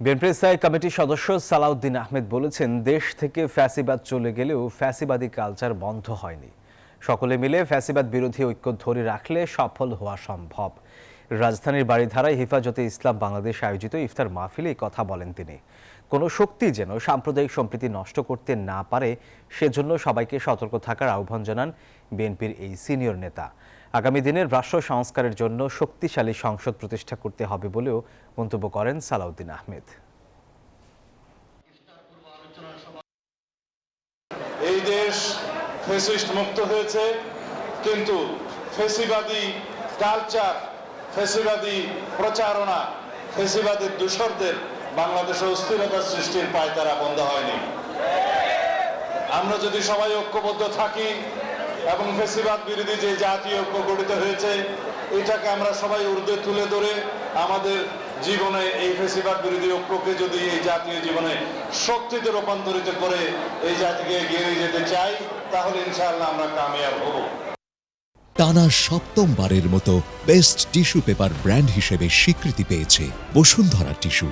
বিএনপির স্থায়ী কমিটির সদস্য সালাউদ্দিন আহমেদ বলেছেন, দেশ থেকে ফ্যাসিবাদ চলে গেলেও ফ্যাসিবাদী কালচার বন্ধ হয়নি। সকলে মিলে ফ্যাসিবাদ বিরোধী ঐক্য ধরে রাখলে সফল হওয়া সম্ভব। রাজধানীর বারিধারায় হেফাজতে ইসলাম বাংলাদেশ আয়োজিত ইফতার মাহফিলে এই কথা বলেন তিনি। কোনো শক্তি যেন সাম্প্রদায়িক সম্প্রীতি নষ্ট করতে না পারে, সেজন্য সবাইকে সতর্ক থাকার আহ্বান জানান বিএনপির এই সিনিয়র নেতা। আগামী দিনের রাষ্ট্র সংস্কারের জন্য শক্তিশালী সংসদ প্রতিষ্ঠা করতে হবে বলেও মন্তব্য করেন সালাউদ্দিন আহমেদ। এই দেশ ফ্যাসিস্ট মুক্ত হয়েছে, কিন্তু ফ্যাসিবাদী কালচার, ফ্যাসিবাদী প্রচারণা, ফ্যাসিবাদের দূষরদের বাংলাদেশে অস্থিরতা সৃষ্টির পায়তারা বন্ধ হয়নি। আমরা যদি সবাই ঐক্যবদ্ধ থাকি এবং ফ্যাসিবাদ বিরোধী যে জাতীয় ঐক্য গঠিত হয়েছে, এটাকে আমরা সবাই ঊর্ধ্বে তুলে ধরে আমাদের জীবনে এই ফ্যাসিবাদ বিরোধী ঐক্যকে যদি এই জাতীয় জীবনে শক্তিতে রূপান্তরিত করে এই জাতিকে এগিয়ে নিয়ে যেতে চাই, তাহলে ইনশাআল্লাহ আমরা কামিয়াব হব। টানা সপ্তমবারের মতো বেস্ট টিস্যু পেপার ব্র্যান্ড হিসেবে স্বীকৃতি পেয়েছে বসুন্ধরা টিস্যু।